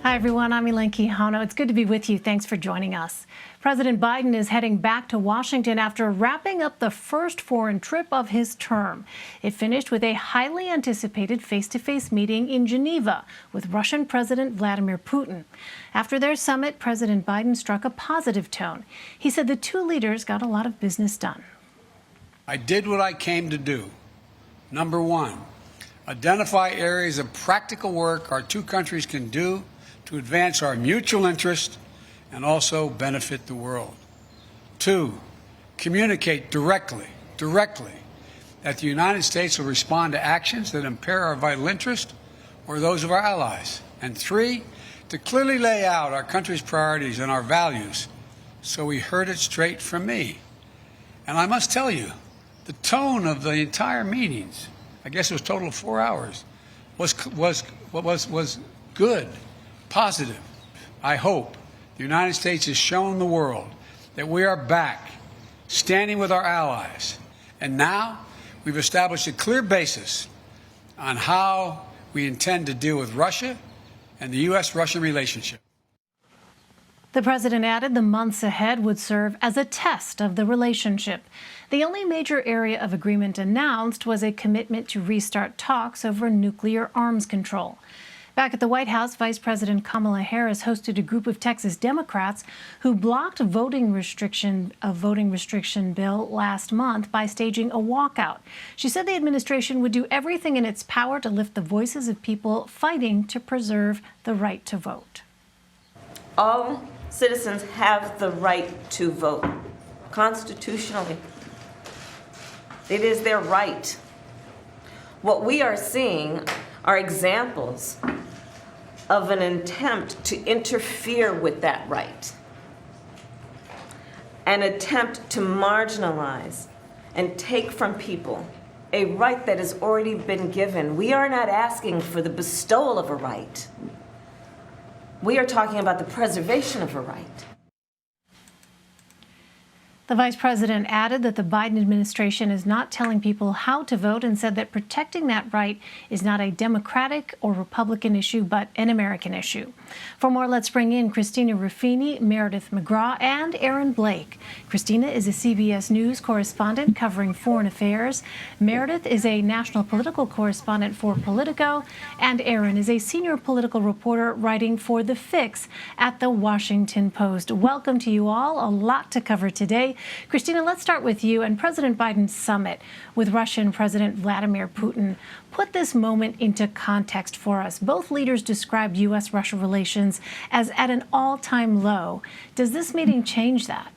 Hi, everyone. I'm Elaine Quijano. It's good to be with you. Thanks for joining us. President Biden is heading back to Washington after wrapping up the first foreign trip of his term. It finished with a highly anticipated face-to-face meeting in Geneva with Russian President Vladimir Putin. After their summit, President Biden struck a positive tone. He said the two leaders got a lot of business done. I did what I came to do. Number one, identify areas of practical work our two countries can do to advance our mutual interest and also benefit the world. Two, communicate directly that the United States will respond to actions that impair our vital interest or those of our allies. And three, to clearly lay out our country's priorities and our values, so we heard it straight from me. And I must tell you, the tone of the entire meetings, I guess it was a total of 4 hours, was good, positive. I hope the United States has shown the world that we are back, standing with our allies. And now we've established a clear basis on how we intend to deal with Russia and the U.S.-Russian relationship. The president added the months ahead would serve as a test of the relationship. The only major area of agreement announced was a commitment to restart talks over nuclear arms control. Back at the White House, Vice President Kamala Harris hosted a group of Texas Democrats who blocked a voting restriction bill last month by staging a walkout. She said the administration would do everything in its power to lift the voices of people fighting to preserve the right to vote. All citizens have the right to vote constitutionally. It is their right. What we are seeing are examples of an attempt to interfere with that right, an attempt to marginalize and take from people a right that has already been given. We are not asking for the bestowal of a right. We are talking about the preservation of a right. The vice president added that the Biden administration is not telling people how to vote and said that protecting that right is not a Democratic or Republican issue, but an American issue. For more, let's bring in Christina Ruffini, Meridith McGraw, and Arron Blake. Christina is a CBS News correspondent covering foreign affairs. Meridith is a national political correspondent for Politico, and Arron is a senior political reporter writing for The Fix at the Washington Post. Welcome to you all. A lot to cover today. Christina, let's start with you and President Biden's summit with Russian President Vladimir Putin. Put this moment into context for us. Both leaders described U.S.-Russia relations as at an all-time low. Does this meeting change that?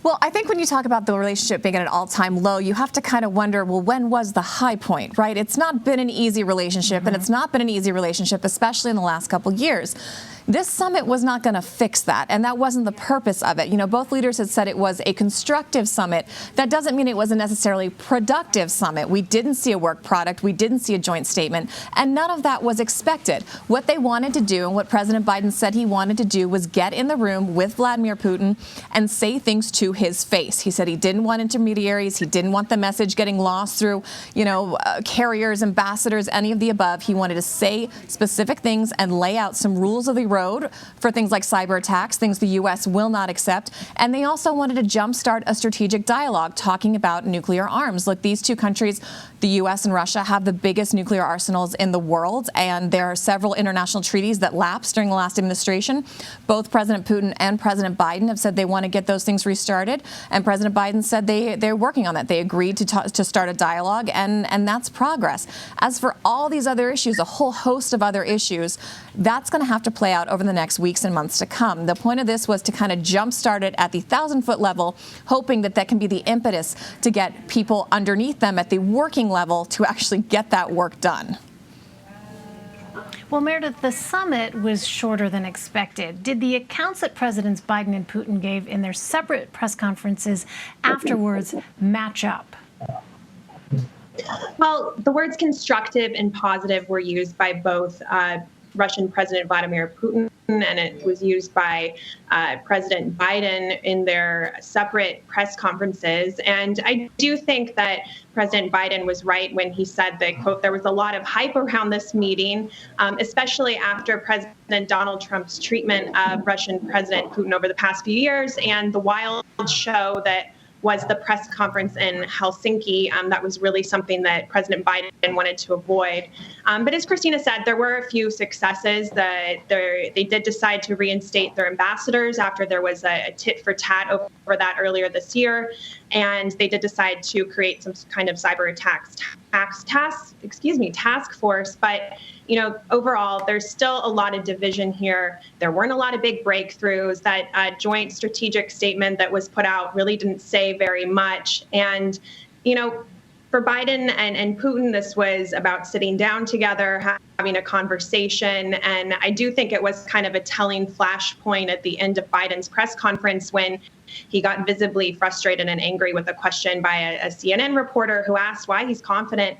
Well, I think when you talk about the relationship being at an all-time low, you have to kind of wonder, well, when was the high point, right? It's not been an easy relationship, and it's not been an easy relationship, especially in the last couple years. This summit was not going to fix that, and that wasn't the purpose of it. You know, both leaders had said it was a constructive summit. That doesn't mean it was a necessarily productive summit. We didn't see a work product. We didn't see a joint statement, and none of that was expected. What they wanted to do and what President Biden said he wanted to do was get in the room with Vladimir Putin and say things to his face. He said he didn't want intermediaries. He didn't want the message getting lost through, carriers, ambassadors, any of the above. He wanted to say specific things and lay out some rules of the road for things like cyberattacks, things the U.S. will not accept. And they also wanted to jumpstart a strategic dialogue talking about nuclear arms. Look, these two countries, the U.S. and Russia, have the biggest nuclear arsenals in the world, and there are several international treaties that lapsed during the last administration. Both President Putin and President Biden have said they want to get those things restarted, and President Biden said they're working on that. They agreed to start a dialogue, and that's progress. As for all these other issues, a whole host of other issues, that's going to have to play out over the next weeks and months to come. The point of this was to kind of jumpstart it at the 1,000-foot level, hoping that can be the impetus to get people underneath them at the working level to actually get that work done. Well, Meredith, the summit was shorter than expected. Did the accounts that Presidents Biden and Putin gave in their separate press conferences afterwards match up? Well, the words constructive and positive were used by both Russian President Vladimir Putin and it was used by President Biden in their separate press conferences. And I do think that President Biden was right when he said that, quote, there was a lot of hype around this meeting, especially after President Donald Trump's treatment of Russian President Putin over the past few years and the wild show that was the press conference in Helsinki. That was really something that President Biden wanted to avoid. But as Christina said, there were a few successes. They did decide to reinstate their ambassadors after there was a tit for tat over that earlier this year. And they did decide to create some kind of cyber attacks task force. But overall, there's still a lot of division here. There weren't a lot of big breakthroughs. That joint strategic statement that was put out really didn't say very much. And, for Biden and Putin, this was about sitting down together, having a conversation. And I do think it was kind of a telling flashpoint at the end of Biden's press conference when he got visibly frustrated and angry with a question by a CNN reporter who asked why he's confident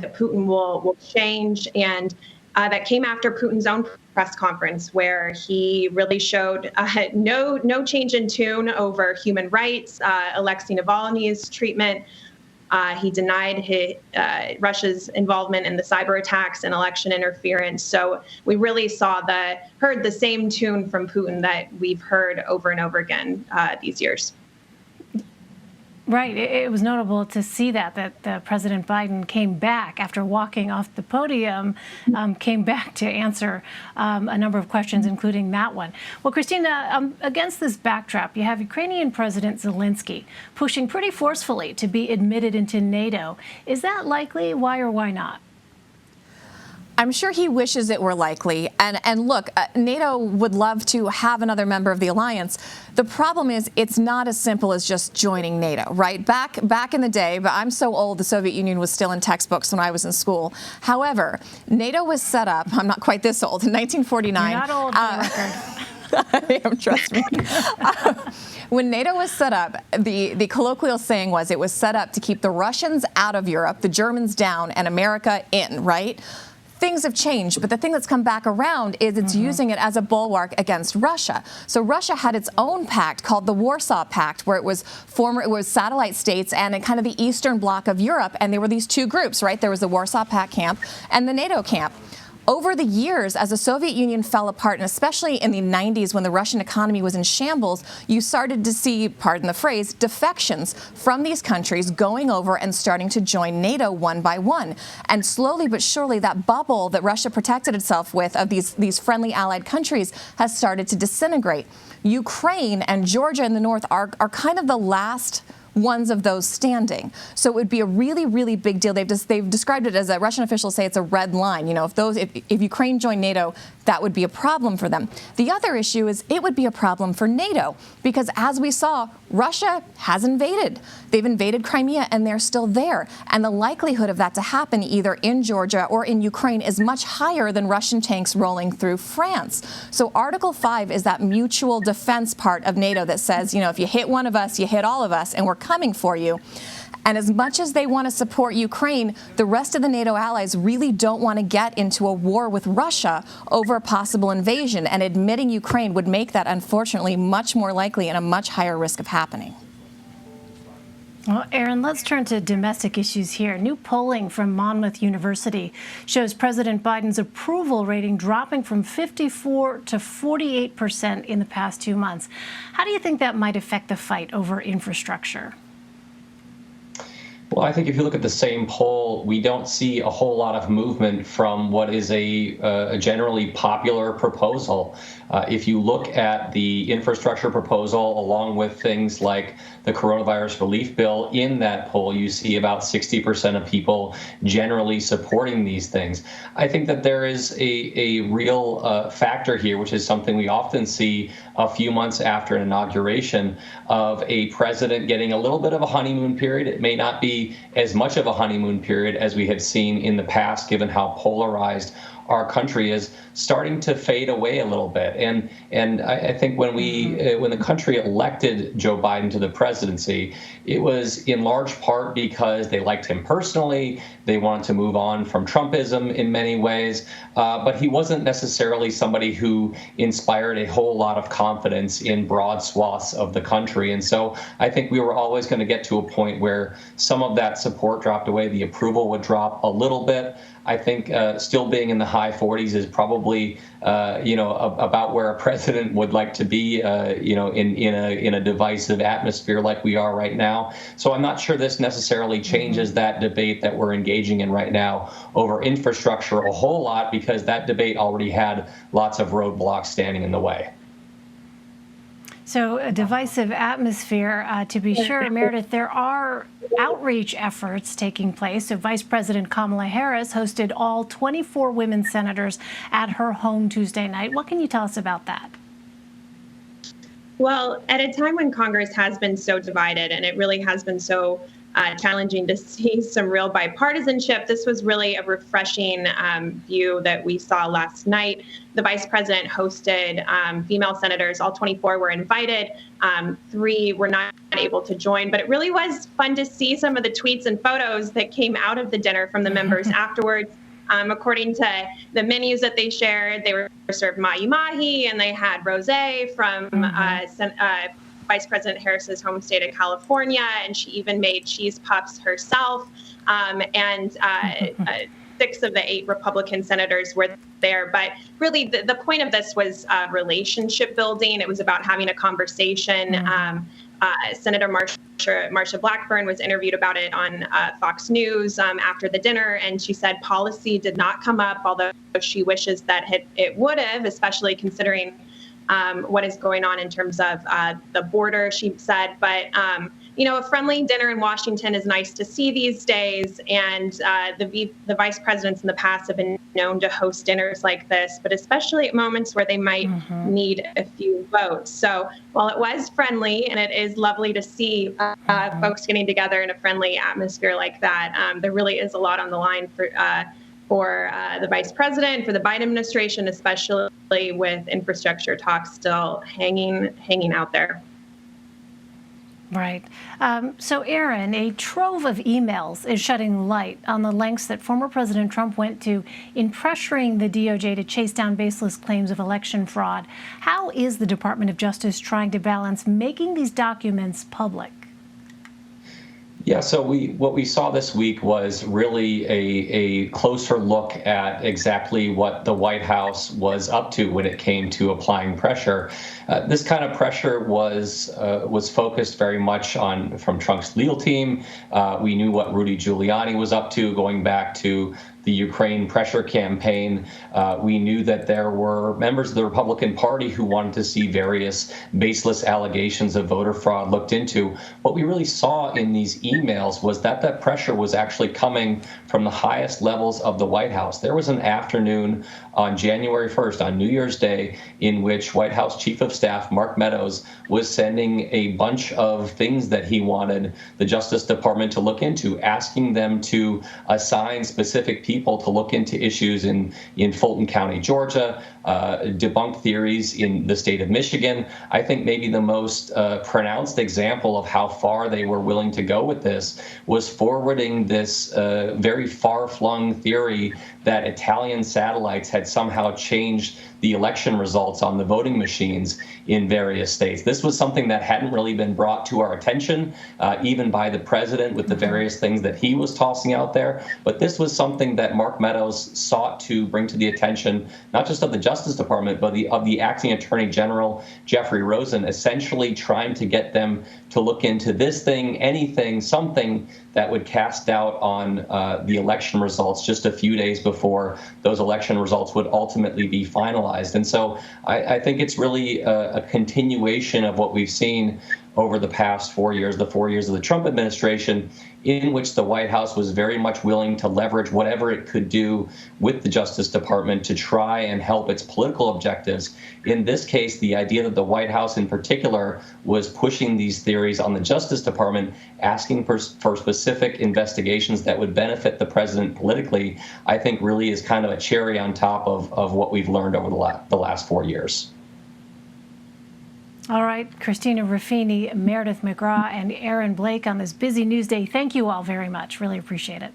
that Putin will change. And that came after Putin's own press conference, where he really showed no change in tune over human rights, Alexei Navalny's treatment. He denied Russia's involvement in the cyber attacks and election interference. So we really heard the same tune from Putin that we've heard over and over again these years. Right. It was notable to see that President Biden came back after walking off the podium, came back to answer a number of questions, including that one. Well, Christina, against this backdrop, you have Ukrainian President Zelensky pushing pretty forcefully to be admitted into NATO. Is that likely? Why or why not? I'm sure he wishes it were likely. And look, NATO would love to have another member of the alliance. The problem is it's not as simple as just joining NATO, right? Back in the day, but I'm so old, the Soviet Union was still in textbooks when I was in school. However, NATO was set up, I'm not quite this old, in 1949. You're not old, for the record. I am, trust me. When NATO was set up, the colloquial saying was it was set up to keep the Russians out of Europe, the Germans down, and America in, right? Things have changed, but the thing that's come back around is it's using it as a bulwark against Russia. So Russia had its own pact called the Warsaw Pact, where it was satellite states and kind of the Eastern Bloc of Europe, and there were these two groups, right? There was the Warsaw Pact camp and the NATO camp. Over the years, as the Soviet Union fell apart, and especially in the 90s when the Russian economy was in shambles, you started to see, pardon the phrase, defections from these countries going over and starting to join NATO one by one. And slowly but surely, that bubble that Russia protected itself with of these friendly allied countries has started to disintegrate. Ukraine and Georgia in the north are kind of the last ones of those standing. So it would be a really, really big deal. They've described it as Russian officials say it's a red line. If Ukraine joined NATO, that would be a problem for them. The other issue is it would be a problem for NATO because, as we saw, Russia has invaded. They've invaded Crimea and they're still there. And the likelihood of that to happen either in Georgia or in Ukraine is much higher than Russian tanks rolling through France. So Article 5 is that mutual defense part of NATO that says, if you hit one of us, you hit all of us, and we're coming for you. And as much as they want to support Ukraine, the rest of the NATO allies really don't want to get into a war with Russia over a possible invasion. And admitting Ukraine would make that, unfortunately, much more likely and a much higher risk of happening. Well, Arron, let's turn to domestic issues here. New polling from Monmouth University shows President Biden's approval rating dropping from 54% to 48% in the past 2 months. How do you think that might affect the fight over infrastructure? Well, I think if you look at the same poll, we don't see a whole lot of movement from what is a generally popular proposal. If you look at the infrastructure proposal, along with things like the coronavirus relief bill, in that poll, you see about 60% of people generally supporting these things. I think that there is a real factor here, which is something we often see a few months after an inauguration, of a president getting a little bit of a honeymoon period. It may not be as much of a honeymoon period as we had seen in the past, given how polarized our country is starting to fade away a little bit. And I think when the country elected Joe Biden to the presidency, it was in large part because they liked him personally. They wanted to move on from Trumpism in many ways, but he wasn't necessarily somebody who inspired a whole lot of confidence in broad swaths of the country. And so I think we were always going to get to a point where some of that support dropped away, the approval would drop a little bit. I think still being in the high 40s is probably, about where a president would like to be, in a divisive atmosphere like we are right now. So I'm not sure this necessarily changes that debate that we're engaging in right now over infrastructure a whole lot, because that debate already had lots of roadblocks standing in the way. So a divisive atmosphere, to be sure. Meredith, there are outreach efforts taking place. So Vice President Kamala Harris hosted all 24 women senators at her home Tuesday night. What can you tell us about that? Well, at a time when Congress has been so divided, and it really has been so challenging to see some real bipartisanship, this was really a refreshing view that we saw last night. The vice president hosted female senators. All 24 were invited. 3 were not able to join, but it really was fun to see some of the tweets and photos that came out of the dinner from the members afterwards. According to the menus that they shared, they were served mahi-mahi, and they had rosé from Vice President Harris's home state of California, and she even made cheese puffs herself. 6 of the 8 Republican senators were there. But really, the point of this was relationship building. It was about having a conversation. Senator Marsha Blackburn was interviewed about it on Fox News after the dinner, and she said policy did not come up, although she wishes that it would have, especially considering what is going on in terms of the border, she said. But, a friendly dinner in Washington is nice to see these days. And the vice presidents in the past have been known to host dinners like this, but especially at moments where they might need a few votes. So while it was friendly, and it is lovely to see folks getting together in a friendly atmosphere like that, there really is a lot on the line for the vice president, for the Biden administration, especially with infrastructure talks still hanging out there. Right. So, Arron, a trove of emails is shedding light on the lengths that former President Trump went to in pressuring the DOJ to chase down baseless claims of election fraud. How is the Department of Justice trying to balance making these documents public? Yeah, so what we saw this week was really a closer look at exactly what the White House was up to when it came to applying pressure. This kind of pressure was focused very much from Trump's legal team. We knew what Rudy Giuliani was up to going back to the Ukraine pressure campaign. We knew that there were members of the Republican Party who wanted to see various baseless allegations of voter fraud looked into. What we really saw in these emails was that pressure was actually coming from the highest levels of the White House. There was an afternoon on January 1st, on New Year's Day, in which White House Chief of Staff Mark Meadows was sending a bunch of things that he wanted the Justice Department to look into, asking them to assign specific people to look into issues in Fulton County, Georgia, debunk theories in the state of Michigan. I think maybe the most pronounced example of how far they were willing to go with this was forwarding this very far-flung theory that Italian satellites had somehow changed the election results on the voting machines in various states. This was something that hadn't really been brought to our attention, even by the president with the various things that he was tossing out there. But this was something that Mark Meadows sought to bring to the attention, not just of the Justice Department, but of the acting Attorney General, Jeffrey Rosen, essentially trying to get them to look into this thing, anything, something that would cast doubt on the election results just a few days before those election results would ultimately be finalized. And so I think it's really a continuation of what we've seen over the past 4 years, the 4 years of the Trump administration, in which the White House was very much willing to leverage whatever it could do with the Justice Department to try and help its political objectives. In this case, the idea that the White House in particular was pushing these theories on the Justice Department, asking for specific investigations that would benefit the president politically, I think really is kind of a cherry on top of what we've learned over the last 4 years. All right, Christina Ruffini, Meridith McGraw, and Arron Blake on this busy news day. Thank you all very much. Really appreciate it.